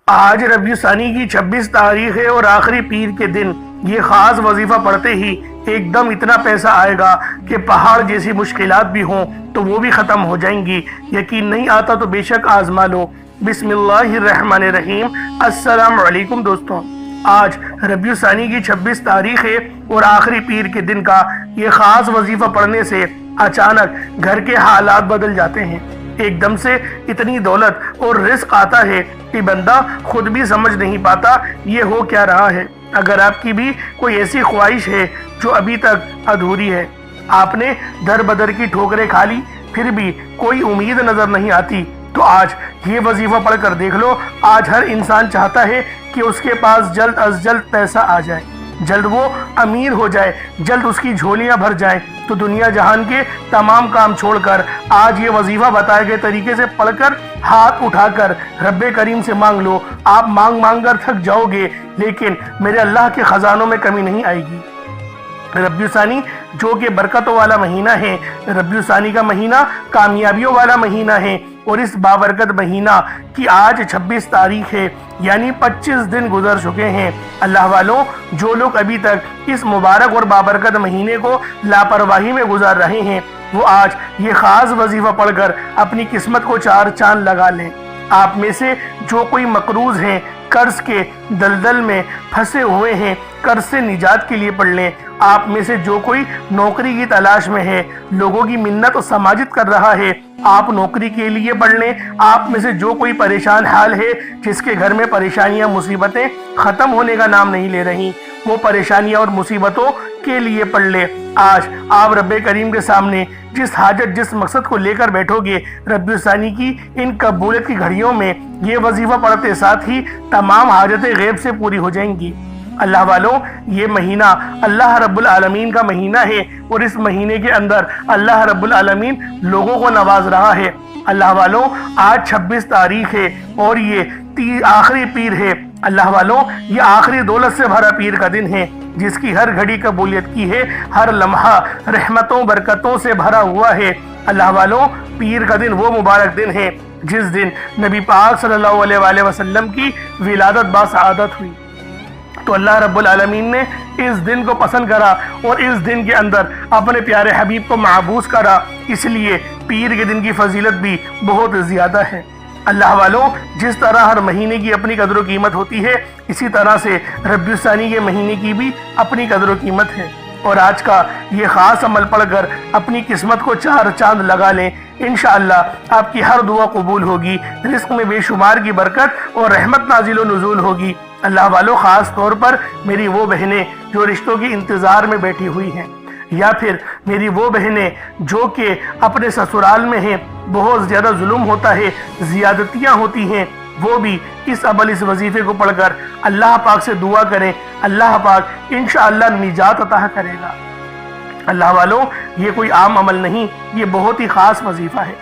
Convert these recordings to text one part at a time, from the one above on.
آج ربیع ثانی کی 26 تاریخ ہے اور آخری پیر کے دن یہ خاص وظیفہ پڑھتے ہی ایک دم اتنا پیسہ آئے گا کہ پہاڑ جیسی مشکلات بھی ہوں تو وہ بھی ختم ہو جائیں گی۔ یقین نہیں آتا تو بے شک آزما لو۔ بسم اللہ الرحمن الرحیم۔ السلام علیکم دوستوں، آج ربیع ثانی کی 26 تاریخ ہے اور آخری پیر کے دن کا یہ خاص وظیفہ پڑھنے سے اچانک گھر کے حالات بدل جاتے ہیں۔ ایک دم سے اتنی دولت اور رزق آتا ہے کہ بندہ خود بھی سمجھ نہیں پاتا یہ ہو کیا رہا ہے۔ اگر آپ کی بھی کوئی ایسی خواہش ہے جو ابھی تک ادھوری ہے، آپ نے در بدر کی ٹھوکریں کھا لی پھر بھی کوئی امید نظر نہیں آتی، تو آج یہ وظیفہ پڑھ کر دیکھ لو۔ آج ہر انسان چاہتا ہے کہ اس کے پاس جلد از جلد پیسہ آ جائے، جلد وہ امیر ہو جائے، جلد اس کی جھولیاں بھر جائیں۔ تو دنیا جہان کے تمام کام چھوڑ کر آج یہ وظیفہ بتائے گئے طریقے سے پڑھ کر ہاتھ اٹھا کر رب کریم سے مانگ لو۔ آپ مانگ مانگ کر تھک جاؤ گے لیکن میرے اللہ کے خزانوں میں کمی نہیں آئے گی۔ ربیع ثانی جو کہ برکتوں والا مہینہ ہے، ربیع ثانی کا مہینہ کامیابیوں والا مہینہ ہے، اور اس بابرکت مہینہ کی آج 26 تاریخ ہے، یعنی 25 دن گزر چکے ہیں۔ اللہ والوں، جو لوگ ابھی تک اس مبارک اور بابرکت مہینے کو لاپرواہی میں گزار رہے ہیں، وہ آج یہ خاص وظیفہ پڑھ کر اپنی قسمت کو چار چاند لگا لیں۔ آپ میں سے جو کوئی مقروض ہیں، قرض کے دلدل میں پھنسے ہوئے ہیں، قرض سے نجات کے لیے پڑھ لیں۔ آپ میں سے جو کوئی نوکری کی تلاش میں ہے، لوگوں کی منت و سماجت کر رہا ہے، آپ نوکری کے لیے پڑھ لیں۔ آپ میں سے جو کوئی پریشان حال ہے، جس کے گھر میں پریشانیاں مصیبتیں ختم ہونے کا نام نہیں لے رہی، وہ پریشانیاں اور مصیبتوں کے لیے پڑھ لے۔ آج آپ رب کریم کے سامنے جس حاجت جس مقصد کو لے کر بیٹھو گے، ربیع ثانی کی ان قبولیت کی گھڑیوں میں یہ وظیفہ پڑھتے ساتھ ہی تمام حاجتیں غیب سے پوری ہو جائیں گی۔ اللہ والوں، یہ مہینہ اللہ رب العالمین کا مہینہ ہے اور اس مہینے کے اندر اللہ رب العالمین لوگوں کو نواز رہا ہے۔ اللہ والوں، آج 26 تاریخ ہے اور یہ آخری پیر ہے۔ اللہ والوں، یہ آخری دولت سے بھرا پیر کا دن ہے، جس کی ہر گھڑی قبولیت کی ہے، ہر لمحہ رحمتوں برکتوں سے بھرا ہوا ہے۔ اللہ والوں، پیر کا دن وہ مبارک دن ہے جس دن نبی پاک صلی اللہ علیہ وآلہ وسلم کی ولادت باسعادت ہوئی۔ تو اللہ رب العالمین نے اس دن کو پسند کرا اور اس دن کے اندر اپنے پیارے حبیب کو معبوس کرا، اس لیے پیر کے دن کی فضیلت بھی بہت زیادہ ہے۔ اللہ والوں، جس طرح ہر مہینے کی اپنی قدر و قیمت ہوتی ہے، اسی طرح سے ربیع ثانی کے مہینے کی بھی اپنی قدر و قیمت ہے۔ اور آج کا یہ خاص عمل پڑھ کر اپنی قسمت کو چار چاند لگا لیں، انشاءاللہ آپ کی ہر دعا قبول ہوگی، رزق میں بے شمار کی برکت اور رحمت نازل و نزول ہوگی۔ اللہ والوں، خاص طور پر میری وہ بہنیں جو رشتوں کے انتظار میں بیٹھی ہوئی ہیں، یا پھر میری وہ بہنیں جو کہ اپنے سسرال میں ہیں، بہت زیادہ ظلم ہوتا ہے، زیادتیاں ہوتی ہیں، وہ بھی اس وظیفے کو پڑھ کر اللہ پاک سے دعا کریں، اللہ پاک انشاءاللہ نجات عطا کرے گا۔ اللہ والوں، یہ کوئی عام عمل نہیں، یہ بہت ہی خاص وظیفہ ہے۔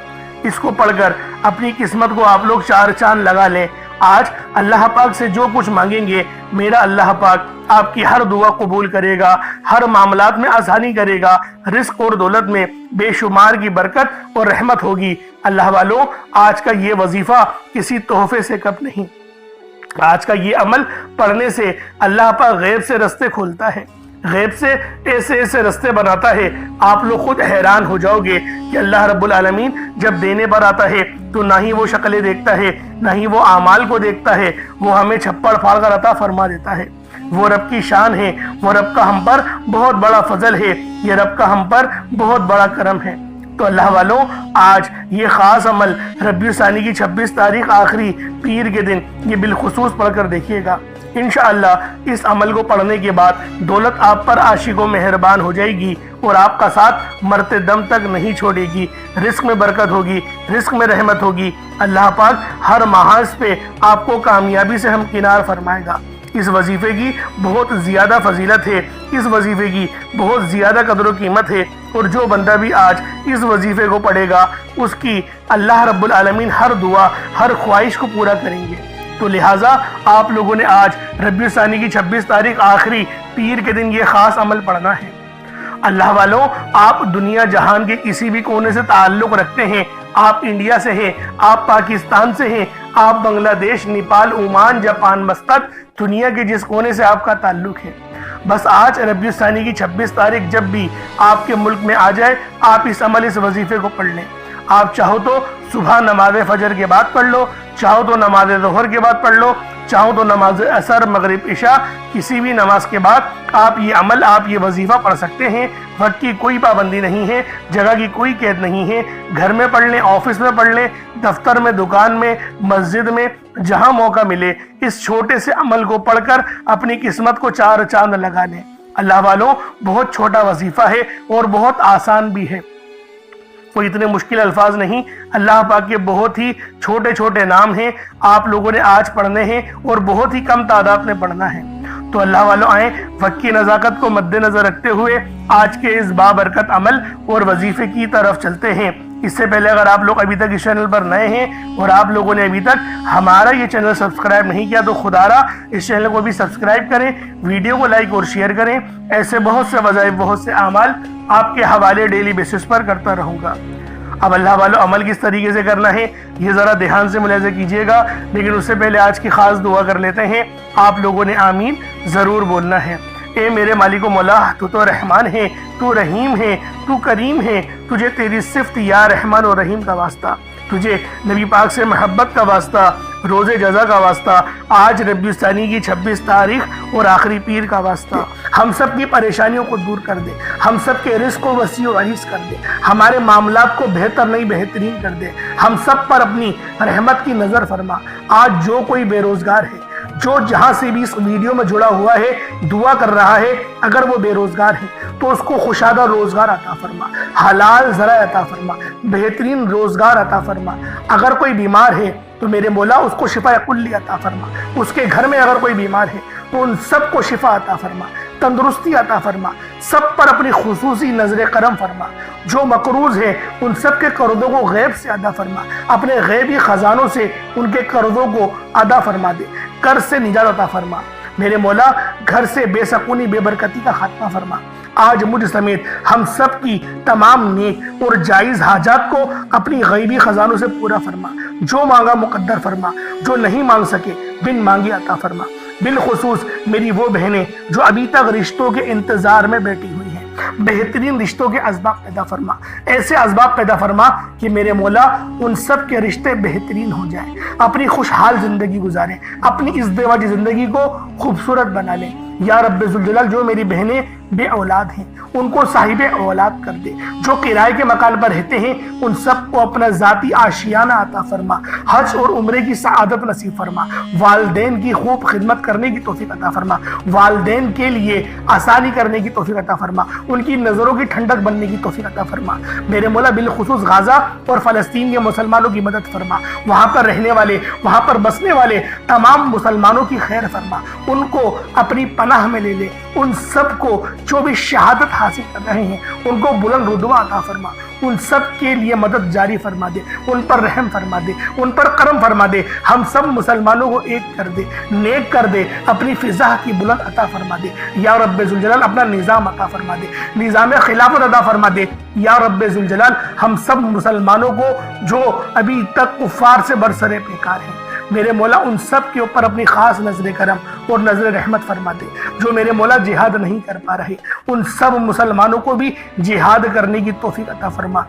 اس کو پڑھ کر اپنی قسمت کو آپ لوگ چار چاند لگا لیں۔ آج اللہ پاک سے جو کچھ مانگیں گے، میرا اللہ پاک آپ کی ہر دعا قبول کرے گا، ہر معاملات میں آسانی کرے گا، رزق اور دولت میں بے شمار کی برکت اور رحمت ہوگی۔ اللہ والوں، آج کا یہ وظیفہ کسی تحفے سے کم نہیں۔ آج کا یہ عمل پڑھنے سے اللہ پاک غیب سے رستے کھولتا ہے، غیب سے ایسے ایسے رستے بناتا ہے، آپ لوگ خود حیران ہو جاؤ گے کہ اللہ رب العالمین جب دینے پر آتا ہے تو نہ ہی وہ شکلیں دیکھتا ہے، نہ ہی وہ اعمال کو دیکھتا ہے، وہ ہمیں چھپڑ پھاڑ کر عطا فرما دیتا ہے۔ وہ رب کی شان ہے، وہ رب کا ہم پر بہت بڑا فضل ہے، یہ رب کا ہم پر بہت بڑا کرم ہے۔ تو اللہ والوں، آج یہ خاص عمل ربیع ثانی کی 26 تاریخ آخری پیر کے دن یہ بالخصوص پڑھ کر دیکھیے گا۔ انشاءاللہ اس عمل کو پڑھنے کے بعد دولت آپ پر عاشق و مہربان ہو جائے گی اور آپ کا ساتھ مرتے دم تک نہیں چھوڑے گی۔ رزق میں برکت ہوگی، رزق میں رحمت ہوگی۔ اللہ پاک ہر محاذ پہ آپ کو کامیابی سے ہمکنار فرمائے گا۔ اس وظیفے کی بہت زیادہ فضیلت ہے، اس وظیفے کی بہت زیادہ قدر و قیمت ہے، اور جو بندہ بھی آج اس وظیفے کو پڑھے گا، اس کی اللہ رب العالمین ہر دعا ہر خواہش کو پورا کریں گے۔ تو لہٰذا آپ لوگوں نے آج ربیع ثانی کی 26 تاریخ آخری پیر کے دن یہ خاص عمل پڑھنا ہے۔ اللہ والوں، آپ دنیا جہان کے کسی بھی کونے سے تعلق رکھتے ہیں، آپ انڈیا سے ہیں، آپ پاکستان سے ہیں، آپ بنگلہ دیش، نیپال، عمان، جاپان، مسقط، دنیا کے جس کونے سے آپ کا تعلق ہے، بس آج ربیع الثانی کی 26 تاریخ جب بھی آپ کے ملک میں آ جائے، آپ اس عمل، اس وظیفے کو پڑھ لیں۔ آپ چاہو تو صبح نماز فجر کے بعد پڑھ لو، چاہو تو نماز ظہر کے بعد پڑھ لو، چاہو تو نماز عصر، مغرب، عشاء، کسی بھی نماز کے بعد آپ یہ عمل، آپ یہ وظیفہ پڑھ سکتے ہیں۔ وقت کی کوئی پابندی نہیں ہے، جگہ کی کوئی قید نہیں ہے، گھر میں پڑھ لیں، آفس میں پڑھ لیں، دفتر میں، دکان میں، مسجد میں، جہاں موقع ملے اس چھوٹے سے عمل کو پڑھ کر اپنی قسمت کو چار چاند لگا لیں۔ اللہ والوں، بہت چھوٹا وظیفہ ہے اور بہت آسان بھی ہے، کوئی اتنے مشکل الفاظ نہیں۔ اللہ پاک کے بہت ہی چھوٹے چھوٹے نام ہیں، آپ لوگوں نے آج پڑھنے ہیں اور بہت ہی کم تعداد میں پڑھنا ہے۔ تو اللہ والوں آئیں، وقت کی نزاکت کو مد نظر رکھتے ہوئے آج کے اس بابرکت عمل اور وظیفے کی طرف چلتے ہیں۔ اس سے پہلے اگر آپ لوگ ابھی تک اس چینل پر نئے ہیں اور آپ لوگوں نے ابھی تک ہمارا یہ چینل سبسکرائب نہیں کیا تو خدا را اس چینل کو بھی سبسکرائب کریں، ویڈیو کو لائک اور شیئر کریں۔ ایسے بہت سے وظائف، بہت سے اعمال آپ کے حوالے ڈیلی بیسس پر کرتا رہوں گا۔ اب اللہ والوں، عمل کس طریقے سے کرنا ہے یہ ذرا دھیان سے ملاحظہ کیجئے گا، لیکن اس سے پہلے آج کی خاص دعا کر لیتے ہیں۔ آپ لوگوں نے آمین ضرور بولنا ہے۔ اے میرے مالک و مولا، تو رحمان ہے، تو رحیم ہے، تو کریم ہے، تجھے تیری صفت یا رحمان و رحیم کا واسطہ، تجھے نبی پاک سے محبت کا واسطہ، روز جزا کا واسطہ، آج ربیع الثانی کی 26 تاریخ اور آخری پیر کا واسطہ، ہم سب کی پریشانیوں کو دور کر دے، ہم سب کے رزق کو وسیع و عریض کر دے، ہمارے معاملات کو بہتر نہیں بہترین کر دے، ہم سب پر اپنی رحمت کی نظر فرما۔ آج جو کوئی بے روزگار ہے، جو جہاں سے بھی اس ویڈیو میں جڑا ہوا ہے، دعا کر رہا ہے، اگر وہ بے روزگار ہے تو اس کو خوشادہ روزگار عطا فرما، حلال ذرائع عطا فرما، بہترین روزگار عطا فرما۔ اگر کوئی بیمار ہے تو میرے مولا اس کو شفا کلی عطا فرما، اس کے گھر میں اگر کوئی بیمار ہے تو ان سب کو شفا عطا فرما، تندرستی عطا فرما، سب پر اپنی خصوصی نظر کرم فرما۔ جو مقروض ہیں ان سب کے قرضوں کو غیب سے ادا فرما، اپنے غیبی خزانوں سے ان کے قرضوں کو ادا فرما دے، قرض سے نجات عطا فرما۔ میرے مولا گھر سے بے سکونی، بے برکتی کا خاتمہ فرما۔ آج مجھ سمیت ہم سب کی تمام نیک اور جائز حاجات کو اپنی غیبی خزانوں سے پورا فرما، جو مانگا مقدر فرما، جو نہیں مانگ سکے بن مانگی عطا فرما۔ بالخصوص میری وہ بہنیں جو ابھی تک رشتوں کے انتظار میں بیٹھی ہوئی ہیں، بہترین رشتوں کے اسباب پیدا فرما، ایسے اسباب پیدا فرما کہ میرے مولا ان سب کے رشتے بہترین ہو جائیں، اپنی خوشحال زندگی گزاریں، اپنی ازدواجی زندگی کو خوبصورت بنا لیں۔ یا رب ذوالجلال، جو میری بہنیں بے اولاد ہیں ان کو صاحب اولاد کر دے، جو کرائے کے مکان پر رہتے ہیں ان سب کو اپنا ذاتی آشیانہ عطا فرما، حج اور عمرے کی سعادت نصیب فرما، والدین کی خوب خدمت کرنے کی توفیق عطا فرما، والدین کے لیے آسانی کرنے کی توفیق عطا فرما، ان کی نظروں کی ٹھنڈک بننے کی توفیق عطا فرما۔ میرے مولا بالخصوص غزہ اور فلسطین کے مسلمانوں کی مدد فرما، وہاں پر رہنے والے، وہاں پر بسنے والے تمام مسلمانوں کی خیر فرما، ان کو اپنی پناہ میں لے لے، ان سب کو جو بھی شہادت حاصل کر رہے ہیں ان کو بلند رتبہ عطا فرما، ان سب کے لیے مدد جاری فرما دے، ان پر رحم فرما دے، ان پر کرم فرما دے، ہم سب مسلمانوں کو ایک کر دے، نیک کر دے، اپنی فضا کی بلند عطا فرما دے۔ یا رب ذوالجلال اپنا نظام عطا فرما دے، نظام خلافت عطا فرما دے۔ یا رب ذوالجلال ہم سب مسلمانوں کو جو ابھی تک کفار سے برسرے پیکار ہیں، میرے مولا ان سب کے اوپر اپنی خاص نظر کرم اور نظر رحمت فرما دے۔ جو میرے مولا جہاد نہیں کر پا رہے ان سب مسلمانوں کو بھی جہاد کرنے کی توفیق عطا فرما،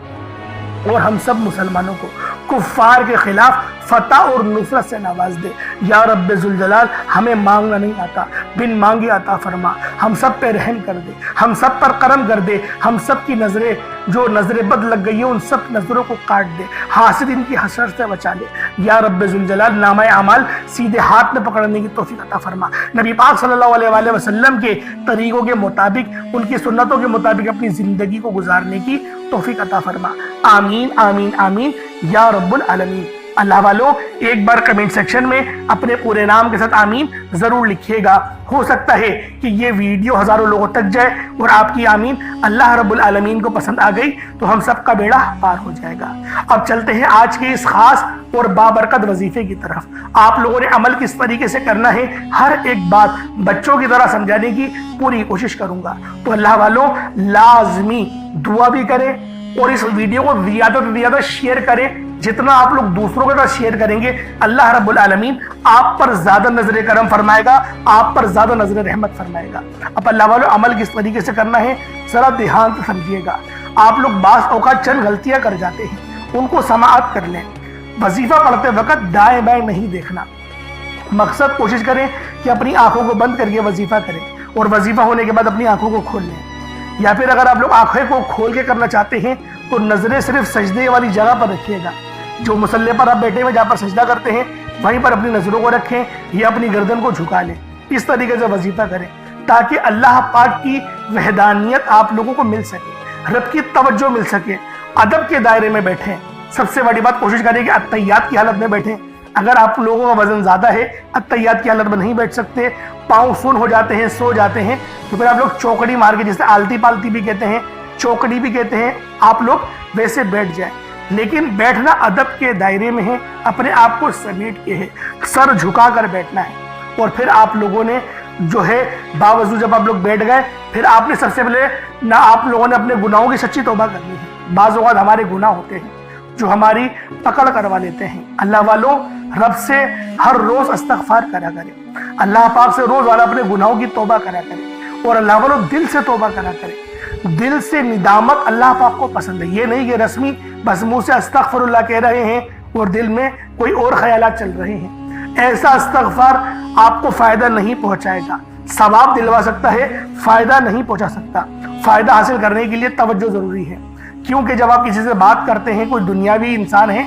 اور ہم سب مسلمانوں کو کفار کے خلاف فتح اور نصرت سے نواز دے۔ یا رب ذوالجلال ہمیں مانگنا نہیں آتا، بن مانگے عطا فرما، ہم سب پہ رحم کر دے، ہم سب پر کرم کر دے، ہم سب کی نظریں جو نظر بد لگ گئی ہیں ان سب نظروں کو کاٹ دے، حاسد ان کی حسد سے بچا لے۔ یا رب ذوالجلال نامہ اعمال سیدھے ہاتھ میں پکڑنے کی توفیق عطا فرما، نبی پاک صلی اللہ علیہ وآلہ وسلم کے طریقوں کے مطابق، ان کی سنتوں کے مطابق اپنی زندگی کو گزارنے کی توفیق عطا فرما۔ آمین آمین آمین یا رب العالمین۔ اللہ والوں ایک بار کمنٹ سیکشن میں اپنے پورے نام کے ساتھ آمین ضرور لکھیے گا، ہو سکتا ہے کہ یہ ویڈیو ہزاروں لوگوں تک جائے اور آپ کی آمین اللہ رب العالمین کو پسند آ گئی تو ہم سب کا بیڑا پار ہو جائے گا۔ اب چلتے ہیں آج کے اس خاص اور بابرکت وظیفے کی طرف۔ آپ لوگوں نے عمل کس طریقے سے کرنا ہے ہر ایک بات بچوں کی طرح سمجھانے کی پوری کوشش کروں گا، تو اللہ والوں لازمی دعا بھی کریں اور اس ویڈیو کو زیادہ سے زیادہ شیئر کریں، جتنا آپ لوگ دوسروں کے ساتھ شیئر کریں گے اللہ رب العالمین آپ پر زیادہ نظر کرم فرمائے گا، آپ پر زیادہ نظر رحمت فرمائے گا۔ اب اللہ والوں عمل کس طریقے سے کرنا ہے ذرا دھیان سے سمجھیے گا۔ آپ لوگ بعض اوقات چند غلطیاں کر جاتے ہیں، ان کو سماعت کر لیں۔ وظیفہ پڑھتے وقت دائیں بائیں نہیں دیکھنا، مقصد کوشش کریں کہ اپنی آنکھوں کو بند کر کے وظیفہ کریں، اور وظیفہ ہونے کے بعد اپنی آنکھوں کو کھول لیں۔ یا پھر اگر آپ لوگ آنکھیں کو کھول کے کرنا چاہتے ہیں تو نظریں صرف سجدے والی جگہ پر رکھیے گا، جو مصلی پر آپ بیٹھے ہوئے جہاں پر سجدہ کرتے ہیں وہیں پر اپنی نظروں کو رکھیں یا اپنی گردن کو جھکا لیں۔ اس طریقے سے وظیفہ کریں تاکہ اللہ پاک کی وحدانیت آپ لوگوں کو مل سکے، رب کی توجہ مل سکے۔ ادب کے دائرے میں بیٹھیں۔ سب سے بڑی بات کوشش کریں کہ اتحیات کی حالت میں بیٹھیں۔ اگر آپ لوگوں کا وزن زیادہ ہے، اتحیات کی حالت میں نہیں بیٹھ سکتے، پاؤں سن ہو جاتے ہیں، سو جاتے ہیں، تو پھر آپ لوگ چوکڑی مار کے، جسے آلتی پالتی بھی کہتے ہیں، چوکڑی بھی کہتے ہیں، آپ لوگ ویسے بیٹھ جائیں۔ لیکن بیٹھنا ادب کے دائرے میں ہے، اپنے آپ کو سمیٹ کے ہے، سر جھکا کر بیٹھنا ہے۔ اور پھر آپ لوگوں نے جو ہے باوضو جب آپ لوگ بیٹھ گئے، پھر آپ نے سب سے پہلے نہ آپ لوگوں نے اپنے گناہوں کی سچی توبہ کرنی ہے۔ بعض اوقات ہمارے گناہ ہوتے ہیں جو ہماری پکڑ کروا لیتے ہیں۔ اللہ والوں رب سے ہر روز استغفار کرا کرے، اللہ پاک سے روز والا اپنے گناہوں کی توبہ کرا کرے، اور اللہ والوں دل سے توبہ کرا کرے۔ دل سے ندامت اللہ پاک کو پسند ہے، یہ نہیں کہ رسمی بس منہ سے استغفر اللہ کہہ رہے ہیں اور دل میں کوئی اور خیالات چل رہے ہیں۔ ایسا استغفار آپ کو فائدہ نہیں پہنچائے گا، ثواب دلوا سکتا ہے، فائدہ نہیں پہنچا سکتا۔ فائدہ حاصل کرنے کے لیے توجہ ضروری ہے، کیونکہ جب آپ کسی سے بات کرتے ہیں، کوئی دنیاوی انسان ہے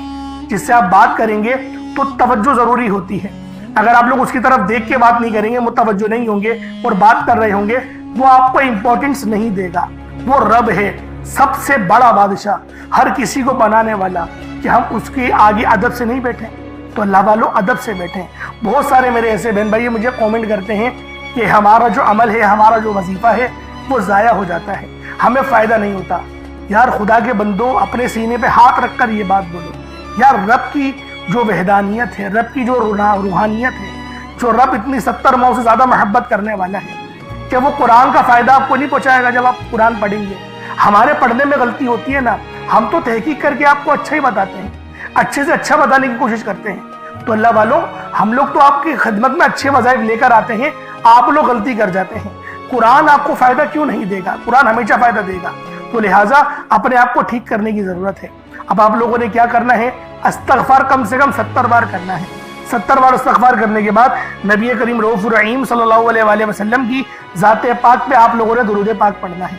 جس سے آپ بات کریں گے تو توجہ ضروری ہوتی ہے۔ اگر آپ لوگ اس کی طرف دیکھ کے بات نہیں کریں گے، متوجہ نہیں ہوں گے اور بات کر رہے ہوں گے، وہ آپ کو امپورٹنس نہیں دے گا۔ وہ رب ہے، سب سے بڑا بادشاہ، ہر کسی کو بنانے والا، کہ ہم اس کے آگے ادب سے نہیں بیٹھیں۔ تو اللہ والوں ادب سے بیٹھیں۔ بہت سارے میرے ایسے بہن بھائی مجھے کومنٹ کرتے ہیں کہ ہمارا جو عمل ہے، ہمارا جو وظیفہ ہے وہ ضائع ہو جاتا ہے، ہمیں فائدہ نہیں ہوتا۔ یار خدا کے بندو، اپنے سینے پہ ہاتھ رکھ کر یہ بات بولو، یار رب کی جو وحدانیت ہے، رب کی جو روحانیت ہے، جو رب اتنی 70 ماؤں سے زیادہ محبت کرنے والا ہے، کہ وہ قرآن کا فائدہ آپ کو نہیں پہنچائے گا جب آپ قرآن پڑھیں گے۔ ہمارے پڑھنے میں غلطی ہوتی ہے نا، ہم تو تحقیق کر کے آپ کو اچھا ہی بتاتے ہیں، اچھے سے اچھا بتانے کی کوشش کرتے ہیں۔ تو اللہ والوں ہم لوگ تو آپ کی خدمت میں اچھے وظائف لے کر آتے ہیں، آپ لوگ غلطی کر جاتے ہیں۔ قرآن آپ کو فائدہ کیوں نہیں دے گا؟ قرآن ہمیشہ فائدہ دے گا۔ تو لہٰذا اپنے آپ کو ٹھیک کرنے کی ضرورت ہے۔ اب آپ لوگوں نے کیا کرنا ہے؟ استغفار کم سے کم 70 بار کرنا ہے۔ 70 بار استغفار کرنے کے بعد نبی کریم رؤوف الرحیم صلی اللہ علیہ وآلہ وسلم کی ذات پاک پہ آپ لوگوں نے درود پاک پڑھنا ہے۔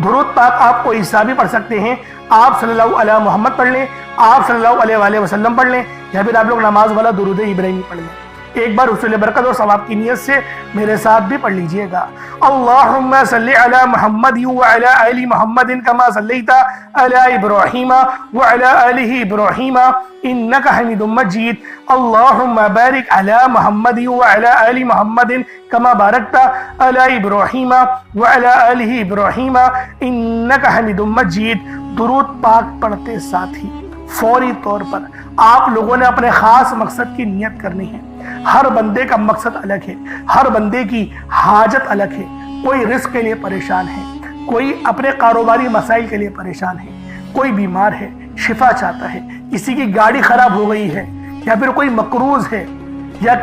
درود پاک آپ کو عیسیٰ بھی پڑھ سکتے ہیں، آپ صلی اللہ علیہ محمد پڑھ لیں، آپ صلی اللہ علیہ وآلہ وسلم پڑھ لیں، یا پھر آپ لوگ نماز والا درود ابراہیمی پڑھ لیں۔ ایک بار حصول برکت اور ثواب کی نیت سے میرے ساتھ بھی پڑھ لیجئے گا۔ اللہم صلی علی محمد وعلی آل محمد کما صلیت علی ابراہیم وعلی آل ابراہیم انک حمید مجید۔ اللہم بارک علی محمد وعلی آل محمد کما بارکت علی ابراہیم وعلی آل ابراہیم انک حمید مجید۔ درود پاک پڑھتے ساتھ ہی فوری طور پر آپ لوگوں نے اپنے خاص مقصد کی نیت کرنی ہے۔ ہر بندے کا مقصد الگ ہے، ہر بندے کی حاجت الگ ہے۔ کوئی رزق کے لیے پریشان ہے، کوئی اپنے کاروباری مسائل کے لیے پریشان ہے، کوئی بیمار ہے شفا چاہتا ہے، کسی کی گاڑی خراب ہو گئی ہے، یا پھر کوئی مقروض ہے، یا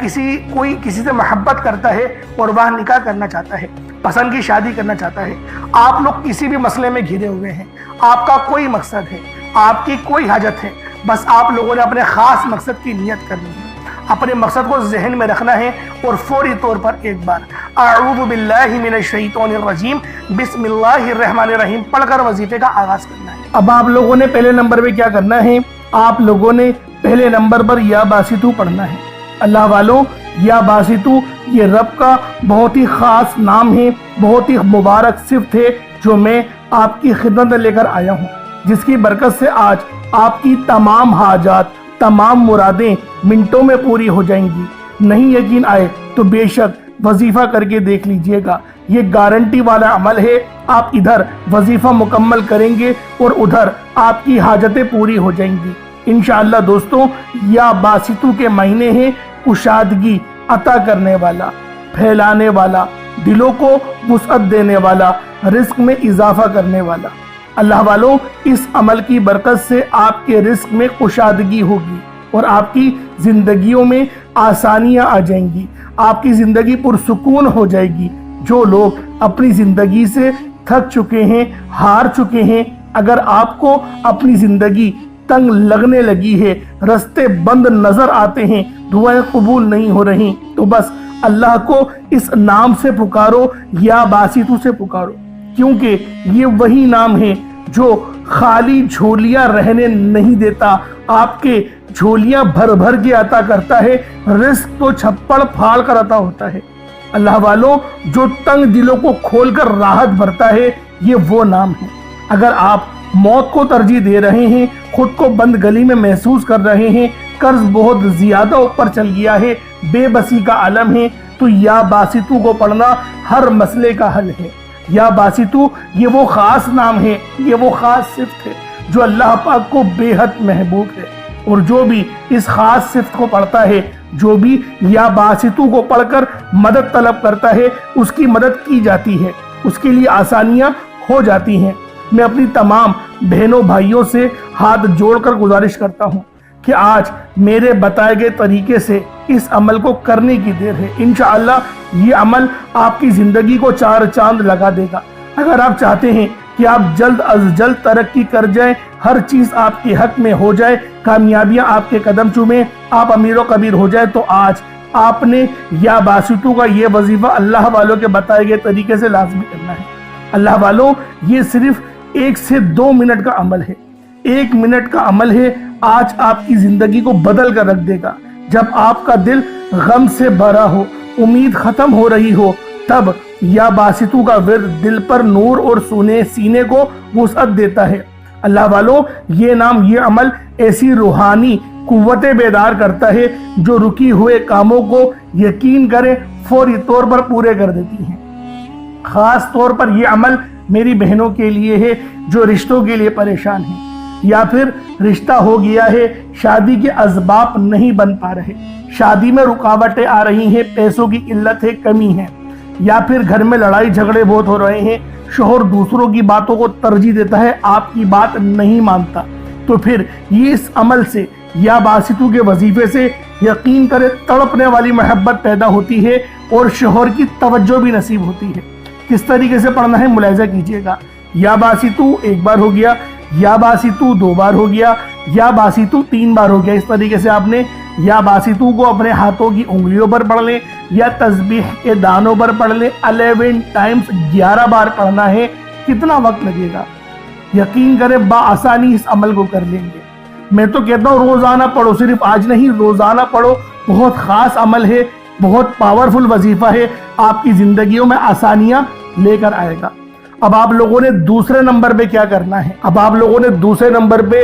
کوئی کسی سے محبت کرتا ہے اور وہ نکاح کرنا چاہتا ہے، پسند کی شادی کرنا چاہتا ہے۔ آپ لوگ کسی بھی مسئلے میں گھرے ہوئے ہیں، آپ کا کوئی مقصد ہے، آپ کی کوئی حاجت ہے، بس آپ لوگوں نے اپنے خاص مقصد کی نیت کرنی ہے، اپنے مقصد کو ذہن میں رکھنا ہے، اور فوری طور پر ایک بار اعوذ باللہ من الشیطان الرجیم بسم اللہ الرحمن الرحیم پڑھ کر وظیفے کا آغاز کرنا ہے۔ اب آپ لوگوں نے پہلے نمبر پہ کیا کرنا ہے؟ آپ لوگوں نے پہلے نمبر پر یا باسطو پڑھنا ہے۔ اللہ والوں یا باسطو یہ رب کا بہت ہی خاص نام ہے، بہت ہی مبارک صفت ہے، جو میں آپ کی خدمت میں لے کر آیا ہوں، جس کی برکت سے آج آپ کی تمام حاجات، تمام مرادیں منٹوں میں پوری ہو جائیں گی۔ نہیں یقین آئے تو بے شک وظیفہ کر کے دیکھ لیجئے گا، یہ گارنٹی والا عمل ہے۔ آپ ادھر وظیفہ مکمل کریں گے اور ادھر آپ کی حاجتیں پوری ہو جائیں گی انشاءاللہ۔ دوستوں یا باسطو کے مہینے ہیں، کشادگی عطا کرنے والا، پھیلانے والا، دلوں کو وسعت دینے والا، رزق میں اضافہ کرنے والا۔ اللہ والوں، اس عمل کی برکت سے آپ کے رزق میں کشادگی ہوگی اور آپ کی زندگیوں میں آسانیاں آ جائیں گی، آپ کی زندگی پرسکون ہو جائے گی۔ جو لوگ اپنی زندگی سے تھک چکے ہیں، ہار چکے ہیں، اگر آپ کو اپنی زندگی تنگ لگنے لگی ہے، رستے بند نظر آتے ہیں، دعائیں قبول نہیں ہو رہی، تو بس اللہ کو اس نام سے پکارو، یا باسطو سے پکارو، کیونکہ یہ وہی نام ہے جو خالی جھولیاں رہنے نہیں دیتا، آپ کے جھولیاں بھر بھر کے عطا کرتا ہے، رزق تو چھپڑ پھاڑ کر عطا ہوتا ہے۔ اللہ والوں، جو تنگ دلوں کو کھول کر راحت بھرتا ہے، یہ وہ نام ہے۔ اگر آپ موت کو ترجیح دے رہے ہیں، خود کو بند گلی میں محسوس کر رہے ہیں، قرض بہت زیادہ اوپر چل گیا ہے، بے بسی کا عالم ہے، تو یا باسطو کو پڑھنا ہر مسئلے کا حل ہے۔ یا باسطو یہ وہ خاص نام ہے، یہ وہ خاص صفت ہے جو اللہ پاک کو بے حد محبوب ہے، اور جو بھی اس خاص صفت کو پڑھتا ہے، جو بھی یا باسطو کو پڑھ کر مدد طلب کرتا ہے، اس کی مدد کی جاتی ہے، اس کے لیے آسانیاں ہو جاتی ہیں۔ میں اپنی تمام بہنوں بھائیوں سے ہاتھ جوڑ کر گزارش کرتا ہوں کہ آج میرے بتائے گئے طریقے سے اس عمل کو کرنے کی دیر ہے۔ انشاءاللہ یہ عمل آپ کی زندگی کو چار چاند لگا دے گا۔ اگر آپ چاہتے ہیں کہ آپ جلد از جلد ترقی کر جائیں، ہر چیز آپ کے حق میں ہو جائے، کامیابیاں آپ کے قدم چومیں، آپ امیر و کبیر ہو جائے، تو آج آپ نے یا باسطو کا یہ وظیفہ اللہ والوں کے بتائے گئے طریقے سے لازمی کرنا ہے۔ اللہ والوں، یہ صرف 1 سے 2 منٹ کا عمل ہے، 1 منٹ کا عمل ہے، آج آپ کی زندگی کو بدل کر رکھ دے گا۔ جب آپ کا دل غم سے بھرا ہو، امید ختم ہو رہی ہو، تب یا باسطو کا ورد دل پر نور اور سینے کو وسعت دیتا ہے۔ اللہ والوں، یہ نام، یہ عمل ایسی روحانی قوتیں بیدار کرتا ہے جو رکی ہوئے کاموں کو یقین کرے فوری طور پر پورے کر دیتی ہیں۔ خاص طور پر یہ عمل میری بہنوں کے لیے ہے جو رشتوں کے لیے پریشان ہیں، یا پھر رشتہ ہو گیا ہے، شادی کے اسباب نہیں بن پا رہے، شادی میں رکاوٹیں آ رہی ہیں، پیسوں کی قلت ہے، کمی ہے، یا پھر گھر میں لڑائی جھگڑے بہت ہو رہے ہیں، شوہر دوسروں کی باتوں کو ترجیح دیتا ہے، آپ کی بات نہیں مانتا، تو پھر یہ اس عمل سے یا باسطو کے وظیفے سے یقین کرے تڑپنے والی محبت پیدا ہوتی ہے اور شوہر کی توجہ بھی نصیب ہوتی ہے۔ کس طریقے سے پڑھنا ہے ملاحظہ کیجئے گا۔ یا باسطو 1 بار ہو گیا، یا باسطو 2 بار ہو گیا، یا باسطو 3 بار ہو گیا۔ اس طریقے سے آپ نے یا باسطو کو اپنے ہاتھوں کی انگلیوں پر پڑھ لیں، یا تسبیح کے دانوں پر پڑھ لیں، 11 ٹائمز 11 بار پڑھنا ہے۔ کتنا وقت لگے گا؟ یقین کریں بآسانی اس عمل کو کر لیں گے۔ میں تو کہتا ہوں روزانہ پڑھو، صرف آج نہیں، روزانہ پڑھو، بہت خاص عمل ہے، بہت پاورفل وظیفہ ہے، آپ کی زندگیوں میں آسانیاں لے کر آئے گا۔ اب آپ لوگوں نے دوسرے نمبر پہ کیا کرنا ہے؟ اب آپ لوگوں نے دوسرے نمبر پہ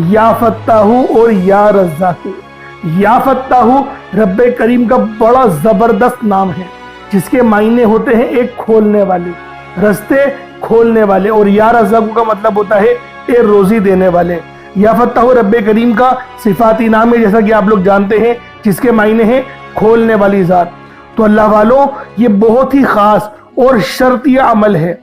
یا فتاحو اور یا رزاقو۔ یا فتاحو رب کریم کا بڑا زبردست نام ہے، جس کے معنی ہوتے ہیں ایک کھولنے والے، رستے کھولنے والے، اور یا رزاقو کا مطلب ہوتا ہے اے روزی دینے والے۔ یا فتاحو رب کریم کا صفاتی نام ہے، جیسا کہ آپ لوگ جانتے ہیں، جس کے معنی ہیں کھولنے والی ذات۔ تو اللہ والوں، یہ بہت ہی خاص اور شرطیہ عمل ہے،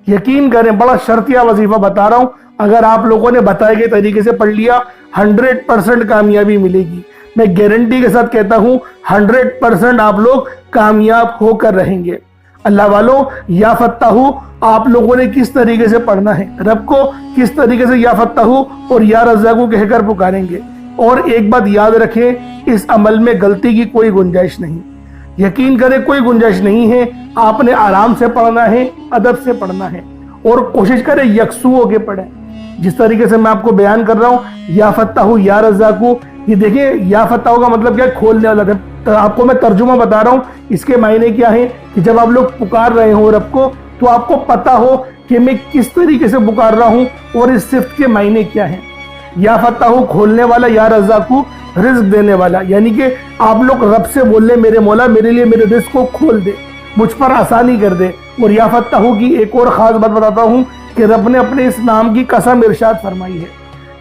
یقین کریں بڑا شرطیہ وظیفہ بتا رہا ہوں۔ اگر آپ لوگوں نے بتائے گئے طریقے سے پڑھ لیا، 100% کامیابی ملے گی۔ میں گارنٹی کے ساتھ کہتا ہوں 100% آپ لوگ کامیاب ہو کر رہیں گے۔ اللہ والوں، یا فتاحو آپ لوگوں نے کس طریقے سے پڑھنا ہے، رب کو کس طریقے سے یا فتاحو اور یا رزاقو کہہ کر پکاریں گے۔ اور ایک بات یاد رکھیں، اس عمل میں غلطی کی کوئی گنجائش نہیں، یقین کریں کوئی گنجائش نہیں ہے۔ آپ نے آرام سے پڑھنا ہے، ادب سے پڑھنا ہے، اور کوشش کریں یکسو ہو کے پڑھیں، جس طریقے سے میں آپ کو بیان کر رہا ہوں۔ یا فتاحو یا رزاقو، یہ دیکھیں یا فتاحو کا مطلب کیا ہے؟ کھولنے والا ہے۔ آپ کو میں ترجمہ بتا رہا ہوں، اس کے معنی کیا ہے کہ جب آپ لوگ پکار رہے ہو رب کو، تو آپ کو پتا ہو کہ میں کس طریقے سے پکار رہا ہوں اور اس صفت کے معنی کیا ہیں۔ یا فتاحو کھولنے والا، یا رزاقو رزق دینے والا، یعنی کہ آپ لوگ رب سے بول لیں میرے مولا میرے لیے میرے رزق کو کھول دے، مجھ پر آسانی کر دے۔ اور یا فتاحو کی ایک اور خاص بات بتاتا ہوں کہ رب نے اپنے اس نام کی قسم ارشاد فرمائی ہے،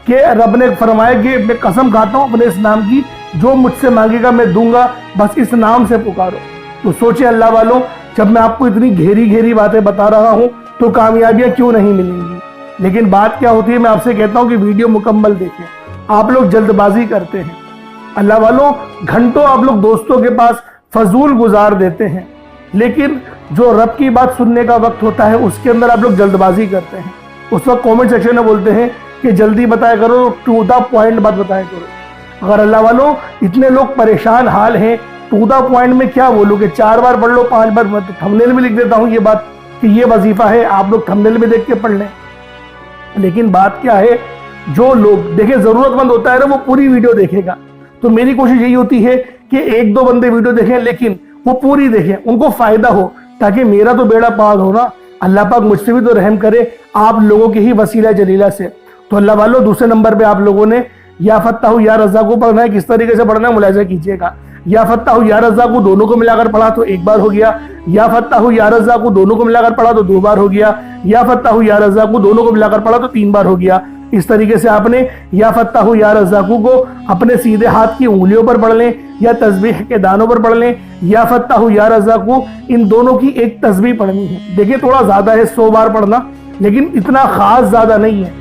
کہ رب نے فرمایا کہ میں قسم کھاتا ہوں اپنے اس نام کی، جو مجھ سے مانگے گا میں دوں گا، بس اس نام سے پکارو۔ تو سوچے اللہ والوں، جب میں آپ کو اتنی گہری باتیں بتا رہا ہوں تو کامیابیاں کیوں نہیں ملیں گی؟ لیکن بات کیا ہوتی ہے، میں آپ سے کہتا ہوں کہ ویڈیو مکمل دیکھیں، آپ لوگ جلد بازی کرتے ہیں، اللہ والوں گھنٹوں آپ لوگ دوستوں کے پاس فضول گزار دیتے ہیں، لیکن جو رب کی بات سننے کا وقت ہوتا ہے اس کے اندر آپ لوگ جلد بازی کرتے ہیں۔ اس وقت کومنٹ سیکشن میں بولتے ہیں کہ جلدی بتایا کرو، ٹو دا پوائنٹ بات بتایا کرو۔ اگر اللہ والوں اتنے لوگ پریشان حال ہیں، ٹو دا پوائنٹ میں کیا بولو کہ 4 بار پڑھ لو، 5 بار، میں تھمبنیل میں لکھ دیتا ہوں یہ بات کہ یہ وظیفہ ہے، آپ لوگ تھمبنیل میں دیکھ کے پڑھ لیں۔ لیکن بات کیا ہے، جو لوگ دیکھیں ضرورت مند ہوتا ہے نا وہ پوری ویڈیو دیکھے گا، تو میری کوشش یہی ہوتی ہے کہ 1-2 بندے ویڈیو دیکھیں لیکن وہ پوری دیکھیں، ان کو فائدہ ہو، تاکہ میرا تو بیڑا پار ہو نا، اللہ پاک مجھ سے بھی تو رحم کرے آپ لوگوں کے ہی وسیلہ جلیلہ سے۔ تو اللہ والوں دوسرے نمبر پہ آپ لوگوں نے یا فتاح یا رزاق کو پڑھنا ہے، کس طریقے سے پڑھنا ہے ملاحظہ کیجئے گا۔ یا فتاح یا رزاق کو دونوں کو ملا کر پڑھا تو 1 بار ہو گیا، یا فتاح یا رزاق کو دونوں کو ملا کر پڑھا تو 2 بار ہو گیا، یا فتاح یا رزاق کو دونوں کو ملا کر پڑھا تو 3 بار ہو گیا۔ اس طریقے سے آپ نے یا فتاح یا رزاق کو اپنے سیدھے ہاتھ کی انگلیوں پر پڑھ لیں یا تسبیح کے دانوں پر پڑھ لیں، یا فتاح یا رزاق کو ان دونوں کی ایک تسبیح پڑھنی ہے۔ دیکھیں تھوڑا زیادہ ہے 100 بار پڑھنا، لیکن اتنا خاص زیادہ نہیں ہے۔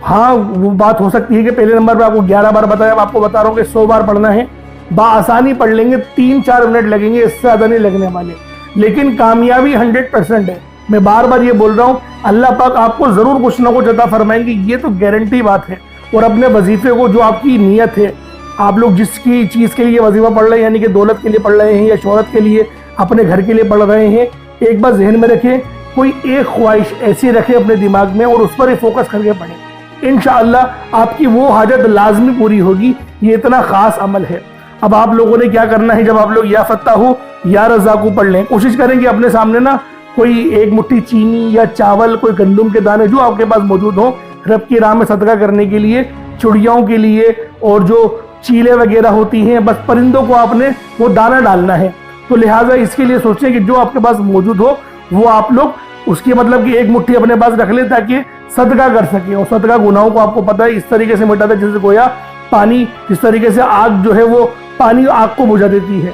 ہاں وہ بات ہو سکتی ہے کہ پہلے نمبر پہ آپ کو 11 بار بتایا، اب آپ کو بتا رہا ہوں کہ 100 بار پڑھنا ہے، بآسانی پڑھ لیں گے، 3-4 منٹ لگیں گے، اس سے زیادہ نہیں لگنے والے، لیکن کامیابی 100% ہے۔ میں بار بار یہ بول رہا ہوں، اللہ پاک آپ کو ضرور کچھ نہ کچھ عطا فرمائیں گے، یہ تو گارنٹی بات ہے۔ اور اپنے وظیفے کو، جو آپ کی نیت ہے، آپ لوگ جس کی چیز کے لیے وظیفہ پڑھ رہے ہیں، یعنی کہ دولت کے لیے پڑھ رہے ہیں یا شہرت کے لیے، اپنے گھر کے لیے پڑھ رہے ہیں، ایک بار ذہن میں رکھیں، کوئی ایک خواہش ایسی رکھیں اپنے دماغ میں اور اس پر ہی فوکس کر کے پڑھیں، انشاءاللہ آپ کی وہ حاجت لازمی پوری ہوگی۔ یہ اتنا خاص عمل ہے۔ اب آپ لوگوں نے کیا کرنا ہے، جب آپ لوگ یا فتاح یا رزاق پڑھ لیں، کوشش کریں کہ اپنے سامنے نا کوئی 1 مٹھی چینی یا چاول، کوئی گندم کے دانے جو آپ کے پاس موجود ہوں، رب کی راہ میں صدقہ کرنے کے لیے، چڑیاؤں کے لیے، اور جو چیلے وغیرہ ہوتی ہیں، بس پرندوں کو آپ نے وہ دانہ ڈالنا ہے۔ تو لہٰذا اس کے لیے سوچیں کہ جو آپ کے پاس موجود ہو وہ آپ لوگ اس کی مطلب کہ 1 مٹھی اپنے پاس رکھ لیں تاکہ صدقہ کر سکیں۔ اور صدقہ گناہوں کو آپ کو پتہ ہے اس طریقے سے مٹاتا ہے جیسے گویا پانی، جس طریقے سے آگ جو ہے وہ پانی آگ کو بجھا دیتی ہے۔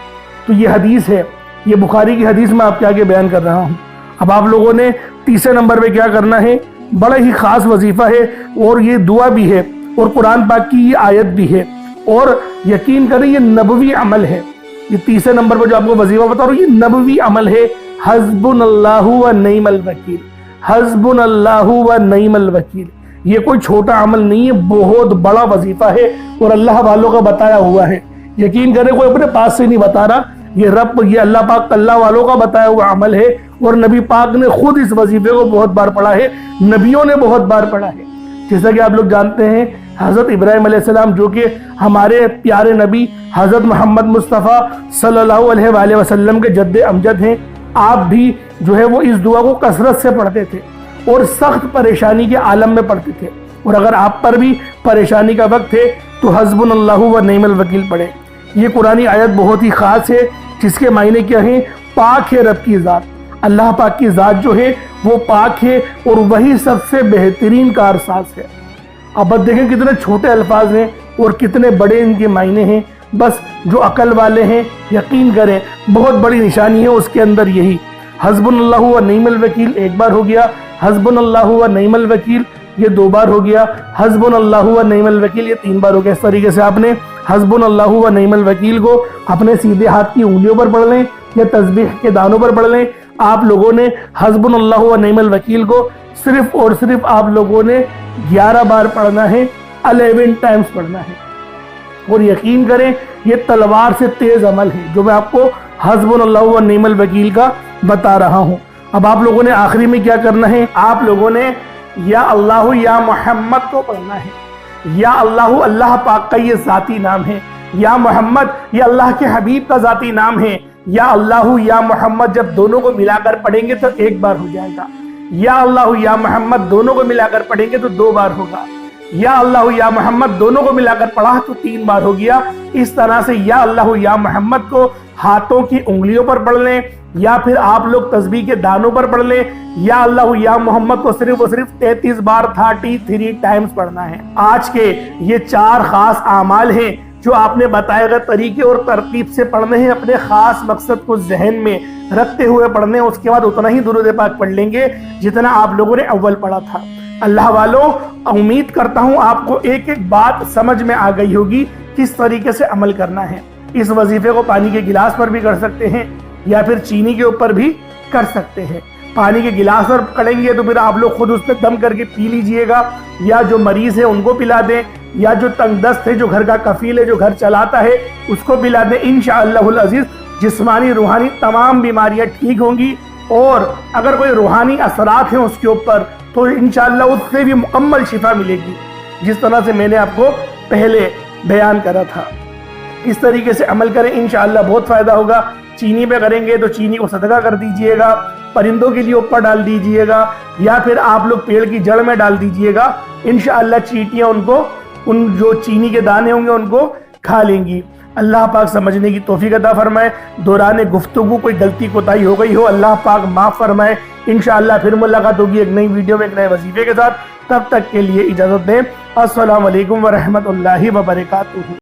تو یہ حدیث ہے، یہ بخاری کی حدیث میں آپ کے آگے بیان کر رہا ہوں۔ اب آپ لوگوں نے تیسرے نمبر پہ کیا کرنا ہے، بڑا ہی خاص وظیفہ ہے، اور یہ دعا بھی ہے اور قرآن پاک کی یہ آیت بھی ہے، اور یقین کریں یہ نبوی عمل ہے۔ یہ تیسرے نمبر پہ جو آپ کو وظیفہ بتا رہا ہوں یہ نبوی عمل ہے، حسبنا اللہ و نعم الوکیل، حسبنا اللہ و نعم الوکیل۔ یہ کوئی چھوٹا عمل نہیں ہے، بہت بڑا وظیفہ ہے اور اللہ والوں کا بتایا ہوا ہے۔ یقین کریں کوئی اپنے پاس سے نہیں بتا رہا، یہ اللہ پاک اللہ والوں کا بتایا ہوا عمل ہے، اور نبی پاک نے خود اس وظیفے کو بہت بار پڑھا ہے، نبیوں نے بہت بار پڑھا ہے۔ جیسا کہ آپ لوگ جانتے ہیں حضرت ابراہیم علیہ السلام، جو کہ ہمارے پیارے نبی حضرت محمد مصطفیٰ صلی اللہ علیہ وآلہ وسلم کے جد امجد ہیں، آپ بھی جو ہے وہ اس دعا کو کثرت سے پڑھتے تھے اور سخت پریشانی کے عالم میں پڑھتے تھے۔ اور اگر آپ پر بھی پریشانی کا وقت ہے تو حسبنا اللہ و نعم الوکیل پڑھیں۔ یہ قرآنی آیت بہت ہی خاص ہے، جس کے معنی کیا ہیں، پاک ہے رب کی ذات، اللہ پاک کی ذات جو ہے وہ پاک ہے اور وہی سب سے بہترین کارساز ہے۔ اب دیکھیں کتنے چھوٹے الفاظ ہیں اور کتنے بڑے ان کے معنی ہیں، بس جو عقل والے ہیں یقین کریں بہت بڑی نشانی ہے اس کے اندر یہی۔ حسبنا اللہ و نعم الوکیل 1 بار ہو گیا، حسبنا اللہ و نعم الوکیل یہ 2 بار ہو گیا، حسبنا اللہ و نعم الوکیل یہ 3 بار ہو گیا۔ اس طریقے سے آپ نے حسبنا اللہ و نعم الوکیل کو اپنے سیدھے ہاتھ کی انگلیوں پر پڑھ لیں یا تسبیح کے دانوں پر پڑھ لیں۔ آپ لوگوں نے حسبنا اللہ و نعم الوکیل کو صرف اور صرف آپ لوگوں نے 11 بار پڑھنا ہے، 11 ٹائمز پڑھنا ہے، اور یقین کریں یہ تلوار سے تیز عمل ہے جو میں آپ کو حسبنا اللہ و نعم الوکیل کا بتا رہا ہوں۔ اب آپ لوگوں نے آخری میں کیا کرنا ہے، آپ لوگوں نے یا اللہ یا محمد کو پڑھنا ہے۔ یا اللہ اللہ پاک کا یہ ذاتی نام ہے، یا محمد یہ اللہ کے حبیب کا ذاتی نام ہے۔ یا اللہ یا محمد جب دونوں کو ملا کر پڑھیں گے تو 1 بار ہو جائے گا، یا اللہ یا محمد دونوں کو ملا کر پڑھیں گے تو 2 بار ہوگا، یا اللہ یا محمد دونوں کو ملا کر پڑھا تو 3 بار ہو گیا۔ اس طرح سے یا اللہ یا محمد کو ہاتھوں کی انگلیوں پر پڑھ لیں، یا پھر آپ لوگ تسبیح کے دانوں پر پڑھ لیں۔ یا اللہ یا محمد کو صرف و صرف 33 بار 33 ٹائمز پڑھنا ہے۔ آج کے یہ 4 خاص اعمال ہیں جو آپ نے بتائے گئے طریقے اور ترتیب سے پڑھنے ہیں، اپنے خاص مقصد کو ذہن میں رکھتے ہوئے پڑھنے ہیں۔ اس کے بعد اتنا ہی درود پاک پڑھ لیں گے جتنا آپ لوگوں نے اول پڑھا تھا۔ اللہ والوں، امید کرتا ہوں آپ کو ایک ایک بات سمجھ میں آ گئی ہوگی کس طریقے سے عمل کرنا ہے۔ اس وظیفے کو پانی کے گلاس پر بھی کر سکتے ہیں یا پھر چینی کے اوپر بھی کر سکتے ہیں۔ پانی کے گلاس پر کریں گے تو پھر آپ لوگ خود اس پہ دم کر کے پی لیجئے گا، یا جو مریض ہے ان کو پلا دیں، یا جو تنگ دست ہے، جو گھر کا کفیل ہے، جو گھر چلاتا ہے، اس کو پلا دیں۔ انشاءاللہ العزیز جسمانی روحانی تمام بیماریاں ٹھیک ہوں گی، اور اگر کوئی روحانی اثرات ہیں اس کے اوپر تو انشاءاللہ اس سے بھی مکمل شفا ملے گی، جس طرح سے میں نے آپ کو پہلے بیان کرا تھا۔ اس طریقے سے عمل کریں، انشاءاللہ بہت فائدہ ہوگا۔ چینی پہ کریں گے تو چینی کو صدقہ کر دیجئے گا، پرندوں کے لیے اوپر ڈال دیجئے گا، یا پھر آپ لوگ پیڑ کی جڑ میں ڈال دیجئے گا۔ انشاءاللہ چیٹیاں ان جو چینی کے دانے ہوں گے ان کو کھا لیں گی۔ اللہ پاک سمجھنے کی توفیق عطا فرمائے۔ دوران گفتگو کوئی غلطی کوتاہی ہو گئی ہو، اللہ پاک معاف فرمائے۔ انشاءاللہ پھر ملاقات ہوگی ایک نئی ویڈیو میں ایک نئے وظیفے کے ساتھ۔ تب تک کے لیے اجازت دیں۔ السلام علیکم ورحمۃ اللہ وبرکاتہ۔